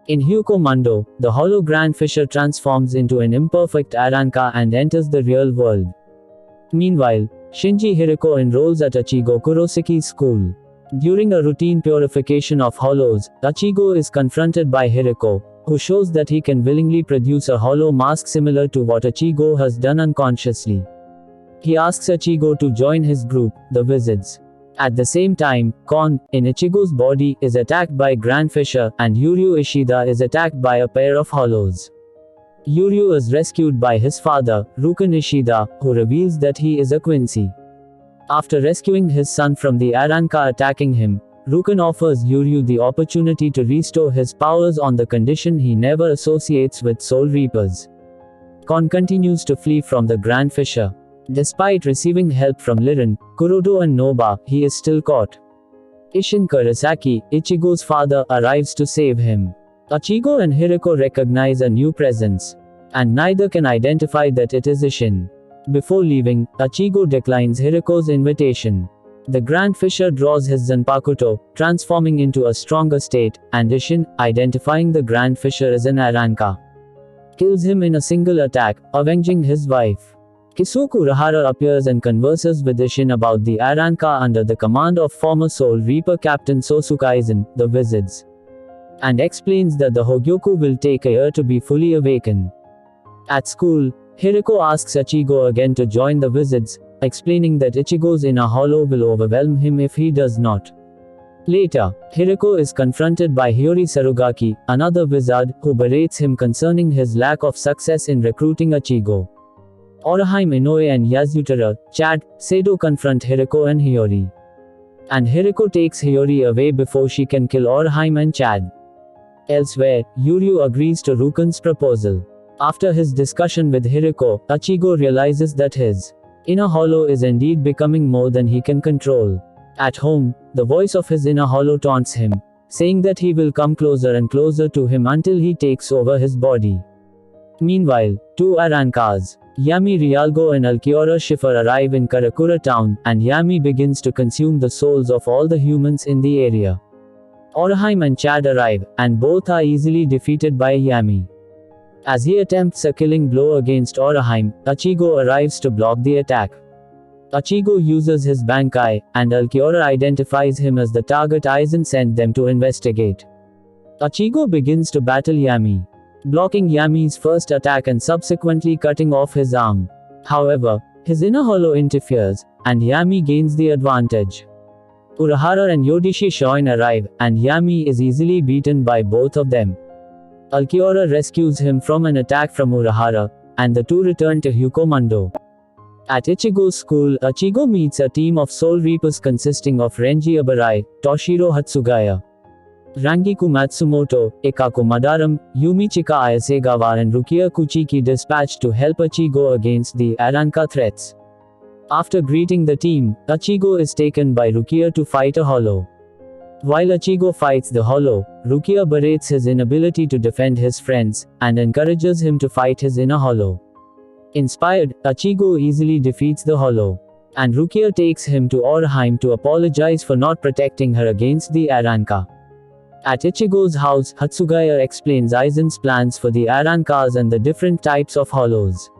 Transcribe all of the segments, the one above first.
In Hyuko Mundo, the hollow Grand Fisher transforms into an imperfect Aranka and enters the real world. Meanwhile, Shinji Hiriko enrolls at Ichigo Kurosaki's school. During a routine purification of hollows, Ichigo is confronted by Hiriko, who shows that he can willingly produce a hollow mask similar to what Ichigo has done unconsciously. He asks Ichigo to join his group, the Wizards. At the same time, Kon, in Ichigo's body, is attacked by Grand Fisher, and Yuryu Ishida is attacked by a pair of hollows. Yuryu is rescued by his father, Ruken Ishida, who reveals that he is a Quincy. After rescuing his son from the Aranka attacking him, Ruken offers Yuryu the opportunity to restore his powers on the condition he never associates with Soul Reapers. Kon continues to flee from the Grand Fisher. Despite receiving help from Liren, Kuroda and Noba, he is still caught. Ishin Kurosaki, Ichigo's father, arrives to save him. Ichigo and Hiriko recognize a new presence, and neither can identify that it is Ishin. Before leaving, Ichigo declines Hiriko's invitation. The Grand Fisher draws his Zanpakuto, transforming into a stronger state, and Ishin, identifying the Grand Fisher as an Aranka, kills him in a single attack, avenging his wife. Kisuku Rahara appears and converses with Ishin about the Aranka under the command of former Soul Reaper Captain Sosuke Aizen, the Wizards, and explains that the Hogyoku will take a year to be fully awakened. At school, Hiriko asks Ichigo again to join the Wizards, explaining that Ichigo's inner hollow will overwhelm him if he does not. Later, Hiriko is confronted by Hiyori Sarugaki, another wizard, who berates him concerning his lack of success in recruiting Ichigo. Oraheim Inoue and Yasutara, Chad, Sado confront Hiriko and Hiyori. And Hiriko takes Hiyori away before she can kill Oraheim and Chad. Elsewhere, Yuryu agrees to Ruken's proposal. After his discussion with Hiriko, Ichigo realizes that his inner hollow is indeed becoming more than he can control. At home, the voice of his inner hollow taunts him, saying that he will come closer and closer to him until he takes over his body. Meanwhile, two Arankas, Yami Rialgo and Alkiora Schiffer, arrive in Karakura town, and Yami begins to consume the souls of all the humans in the area. Oraheim and Chad arrive, and both are easily defeated by Yami. As he attempts a killing blow against Oraheim, Ichigo arrives to block the attack. Ichigo uses his Bankai, and Alkiora identifies him as the target Aizen sent them to investigate. Ichigo begins to battle Yami, blocking Yami's first attack and subsequently cutting off his arm. However, his inner hollow interferes, and Yami gains the advantage. Urahara and Yodishi Shoin arrive, and Yami is easily beaten by both of them. Alkiora rescues him from an attack from Urahara, and the two return to Hyuko Mundo. At Ichigo's school, Ichigo meets a team of Soul Reapers consisting of Renji Abarai, Toshiro Hatsugaya, Rangiku Matsumoto, Ikaku Madaram, Yumi Chika Ayasegawa and Rukia Kuchiki dispatched to help Ichigo against the Aranka threats. After greeting the team, Ichigo is taken by Rukia to fight a hollow. While Ichigo fights the hollow, Rukia berates his inability to defend his friends, and encourages him to fight his inner hollow. Inspired, Ichigo easily defeats the hollow, and Rukia takes him to Oraheim to apologize for not protecting her against the Aranka. At Ichigo's house, Hatsugaya explains Aizen's plans for the Arankas and the different types of hollows.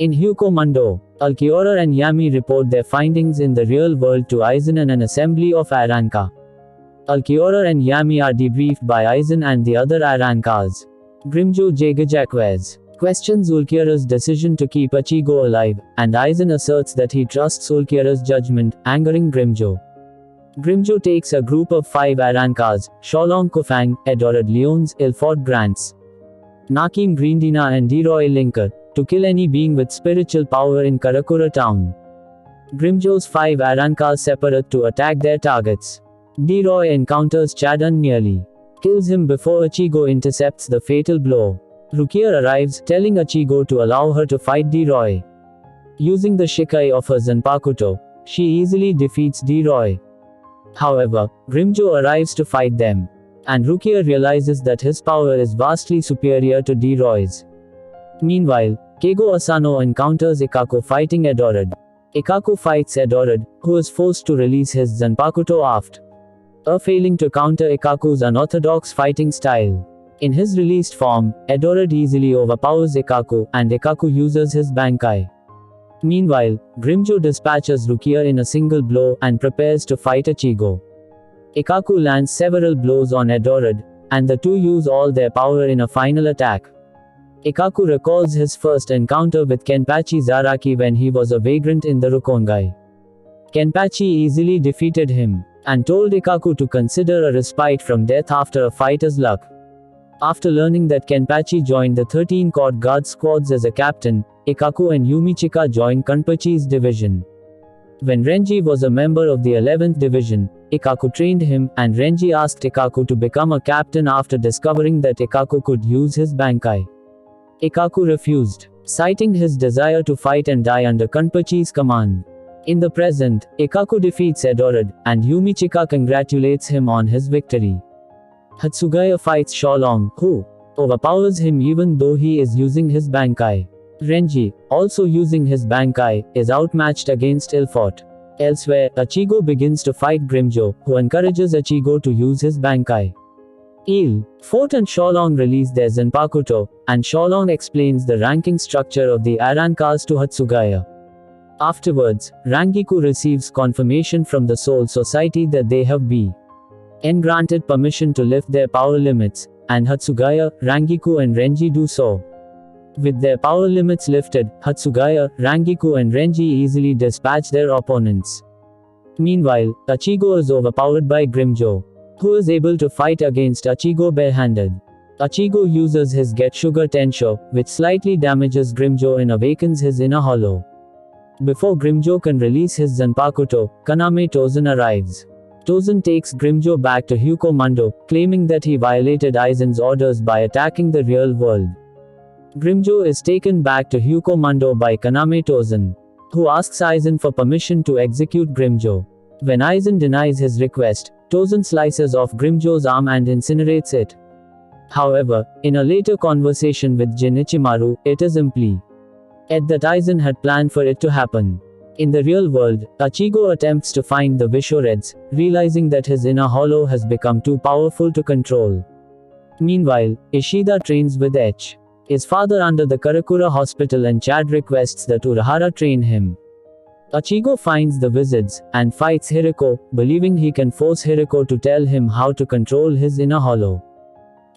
In Hyuko Mundo, Alkiora and Yami report their findings in the real world to Aizen and an assembly of Aranka. Alkiora and Yami are debriefed by Aizen and the other Arankas. Grimjo Jagajakways questions Ulquiorra's decision to keep Ichigo alive, and Aizen asserts that he trusts Ulquiorra's judgment, angering Grimjo. Grimjo takes a group of 5 Arankas, Sholong Kufang, Edorad Leons, Ilford Grants, Nakim Greendina and Deroy Linker, to kill any being with spiritual power in Karakura town. Grimjo's 5 Arankas separate to attack their targets. Deroy encounters Chad and nearly kills him before Ichigo intercepts the fatal blow. Rukia arrives, telling Ichigo to allow her to fight Deroy. Using the Shikai of her Zanpakuto, she easily defeats Deroy. However, Grimjo arrives to fight them, and Rukia realizes that his power is vastly superior to Deroy's. Meanwhile, Keigo Asano encounters Ikaku fighting Edorad. Ikaku fights Edorad, who is forced to release his Zanpakuto aft, failing to counter Ikaku's unorthodox fighting style. In his released form, Edorad easily overpowers Ikaku, and Ikaku uses his Bankai. Meanwhile, Grimjo dispatches Rukia in a single blow and prepares to fight Ichigo. Ikaku lands several blows on Edorad, and the two use all their power in a final attack. Ikaku recalls his first encounter with Kenpachi Zaraki when he was a vagrant in the Rukongai. Kenpachi easily defeated him, and told Ikaku to consider a respite from death after a fighter's luck. After learning that Kenpachi joined the 13 Court Guard squads as a captain, Ikaku and Yumichika joined Kenpachi's division. When Renji was a member of the 11th division, Ikaku trained him, and Renji asked Ikaku to become a captain after discovering that Ikaku could use his Bankai. Ikaku refused, citing his desire to fight and die under Kenpachi's command. In the present, Ikaku defeats Edorad, and Yumichika congratulates him on his victory. Hatsugaya fights Sholong, who overpowers him even though he is using his Bankai. Renji, also using his Bankai, is outmatched against Ilfort. Elsewhere, Ichigo begins to fight Grimjo, who encourages Ichigo to use his Bankai. Fort and Sholong release their Zanpakuto, and Sholong explains the ranking structure of the Arrankas to Hatsugaya. Afterwards, Rangiku receives confirmation from the Soul Society that they have been granted permission to lift their power limits, and Hatsugaya, Rangiku and Renji do so. With their power limits lifted, Hatsugaya, Rangiku and Renji easily dispatch their opponents. Meanwhile, Ichigo is overpowered by Grimjo, who is able to fight against Ichigo barehanded. Ichigo uses his Get Sugar Tensho, which slightly damages Grimjo and awakens his inner hollow. Before Grimjo can release his Zanpakuto, Kaname Tozen arrives. Tozen takes Grimjo back to Hyukomundo, claiming that he violated Aizen's orders by attacking the real world. Grimjo is taken back to Hyukomundo by Kaname Tozen, who asks Aizen for permission to execute Grimjo. When Aizen denies his request, Tozen slices off Grimjo's arm and incinerates it. However, in a later conversation with Jin Ichimaru, it is implied that Aizen had planned for it to happen. In the real world, Ichigo attempts to find the Vishoreds, realizing that his inner hollow has become too powerful to control. Meanwhile, Ishida trains with his father under the Karakura hospital, and Chad requests that Urahara train him. Ichigo finds the wizards, and fights Hiriko, believing he can force Hiriko to tell him how to control his inner hollow.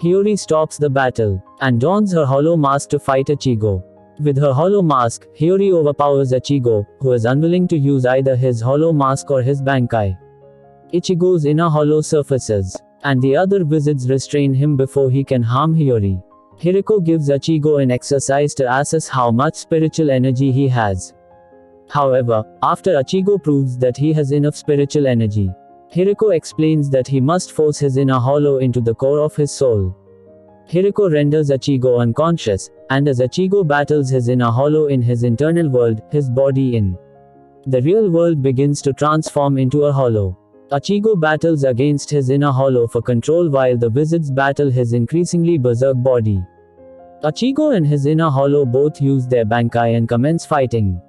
Hiyori stops the battle, and dons her hollow mask to fight Ichigo. With her hollow mask, Hiyori overpowers Ichigo, who is unwilling to use either his hollow mask or his Bankai. Ichigo's inner hollow surfaces, and the other wizards restrain him before he can harm Hiyori. Hiriko gives Ichigo an exercise to assess how much spiritual energy he has. However, after Ichigo proves that he has enough spiritual energy, Hiriko explains that he must force his inner hollow into the core of his soul. Hiriko renders Ichigo unconscious, and as Ichigo battles his inner hollow in his internal world, his body in the real world begins to transform into a hollow. Ichigo battles against his inner hollow for control while the wizards battle his increasingly berserk body. Ichigo and his inner hollow both use their Bankai and commence fighting.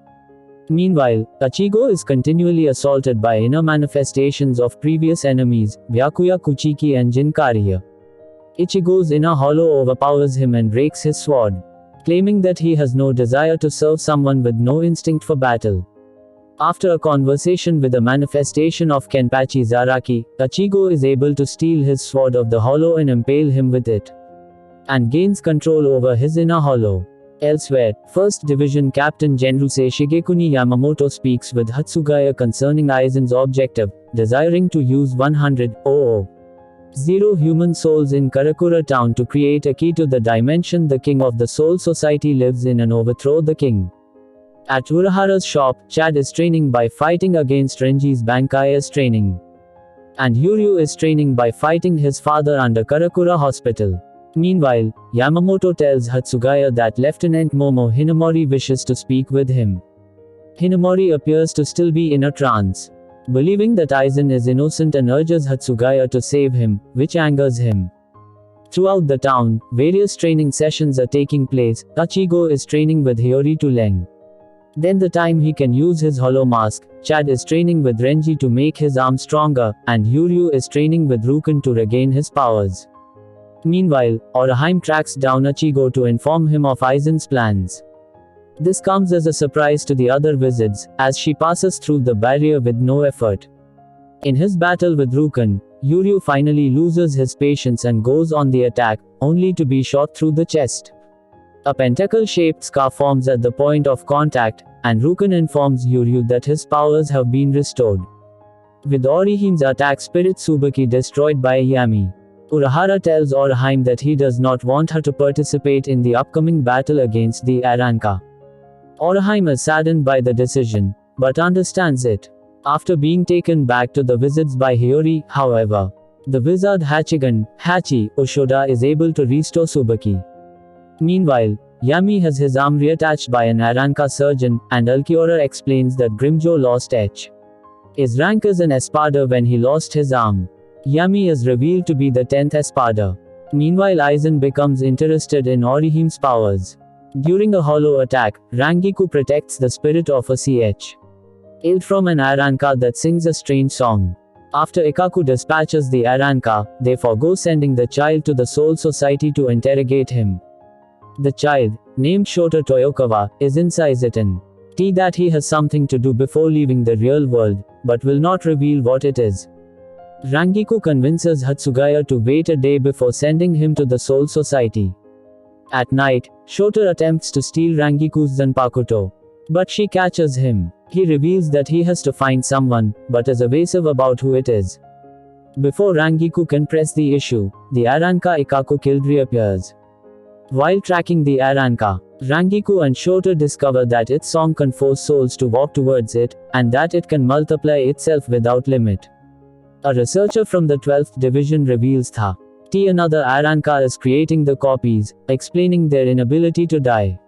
Meanwhile, Ichigo is continually assaulted by inner manifestations of previous enemies, Byakuya Kuchiki and Jinkariya. Ichigo's inner hollow overpowers him and breaks his sword, claiming that he has no desire to serve someone with no instinct for battle. After a conversation with a manifestation of Kenpachi Zaraki, Ichigo is able to steal his sword of the hollow and impale him with it, and gains control over his inner hollow. Elsewhere, 1st Division Captain Genrusei Shigekuni Yamamoto speaks with Hatsugaya concerning Aizen's objective, desiring to use 100,000 human souls in Karakura town to create a key to the dimension the king of the Soul Society lives in and overthrow the king. At Urahara's shop, Chad is training by fighting against Renji's Bankai as training, and Yuryu is training by fighting his father under Karakura hospital. Meanwhile, Yamamoto tells Hatsugaya that Lieutenant Momo Hinamori wishes to speak with him. Hinamori appears to still be in a trance, believing that Aizen is innocent, and urges Hatsugaya to save him, which angers him. Throughout the town, various training sessions are taking place. Ichigo is training with Hiyori to Leng. Then the time he can use his hollow mask, Chad is training with Renji to make his arm stronger, and Yuryu is training with Ruken to regain his powers. Meanwhile, Oraheim tracks down Ichigo to inform him of Aizen's plans. This comes as a surprise to the other wizards, as she passes through the barrier with no effort. In his battle with Rukan, Yuryu finally loses his patience and goes on the attack, only to be shot through the chest. A pentacle-shaped scar forms at the point of contact, and Rukan informs Yuryu that his powers have been restored. With Orihim's attack Spirit Tsubaki destroyed by Yami, Urahara tells Oraheim that he does not want her to participate in the upcoming battle against the Arrancar. Oraheim is saddened by the decision, but understands it. After being taken back to the wizards by Hiyori, however, the wizard Hachigan, Hachi, Oshoda is able to restore Tsubaki. Meanwhile, Yami has his arm reattached by an Arrancar surgeon, and Ulquiorra explains that Grimjo lost his rank as an Espada when he lost his arm. Yami is revealed to be the 10th Espada. Meanwhile, Aizen becomes interested in Orihim's powers. During a hollow attack, Rangiku protects the spirit of a child from an Arrancar that sings a strange song. After Ikaku dispatches the Arrancar, they forgo sending the child to the Soul Society to interrogate him. The child, named Shota Toyokawa, is insistent that he has something to do before leaving the real world, but will not reveal what it is. Rangiku convinces Hatsugaya to wait a day before sending him to the Soul Society. At night, Shota attempts to steal Rangiku's Zanpakuto, but she catches him. He reveals that he has to find someone, but is evasive about who it is. Before Rangiku can press the issue, the Arrancar Ikaku killed reappears. While tracking the Arrancar, Rangiku and Shota discover that its song can force souls to walk towards it, and that it can multiply itself without limit. A researcher from the 12th Division reveals that another Arrancar is creating the copies, explaining their inability to die.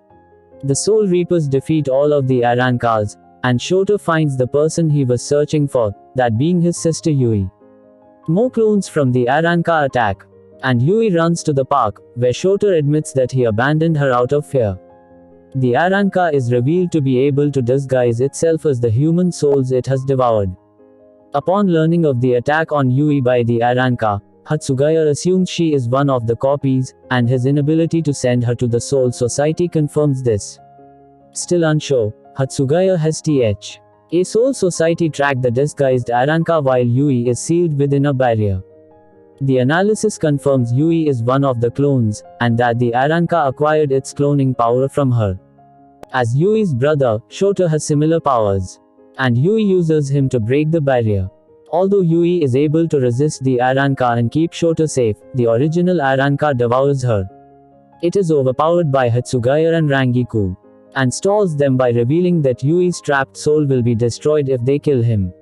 The Soul Reapers defeat all of the Arrancars, and Shota finds the person he was searching for, that being his sister Yui. More clones from the Arrancar attack, and Yui runs to the park, where Shota admits that he abandoned her out of fear. The Arrancar is revealed to be able to disguise itself as the human souls it has devoured. Upon learning of the attack on Yui by the Arrancar, Hatsugaya assumes she is one of the copies, and his inability to send her to the Soul Society confirms this. Still unsure, Hatsugaya has a Soul Society track the disguised Arrancar while Yui is sealed within a barrier. The analysis confirms Yui is one of the clones, and that the Arrancar acquired its cloning power from her. As Yui's brother, Shota has similar powers, and Yui uses him to break the barrier. Although Yui is able to resist the Arrancar and keep Shota safe, the original Arrancar devours her. It is overpowered by Hatsugaya and Rangiku, and stalls them by revealing that Yui's trapped soul will be destroyed if they kill him.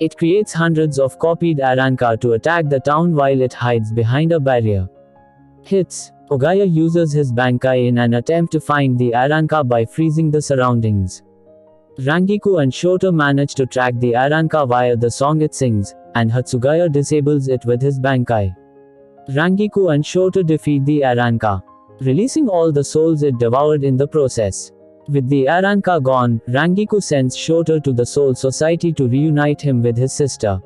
It creates hundreds of copied Arrancar to attack the town while it hides behind a barrier. Ogaya uses his Bankai in an attempt to find the Arrancar by freezing the surroundings. Rangiku and Shota manage to track the Arrancar via the song it sings, and Hatsugaya disables it with his Bankai. Rangiku and Shota defeat the Arrancar, releasing all the souls it devoured in the process. With the Arrancar gone, Rangiku sends Shota to the Soul Society to reunite him with his sister.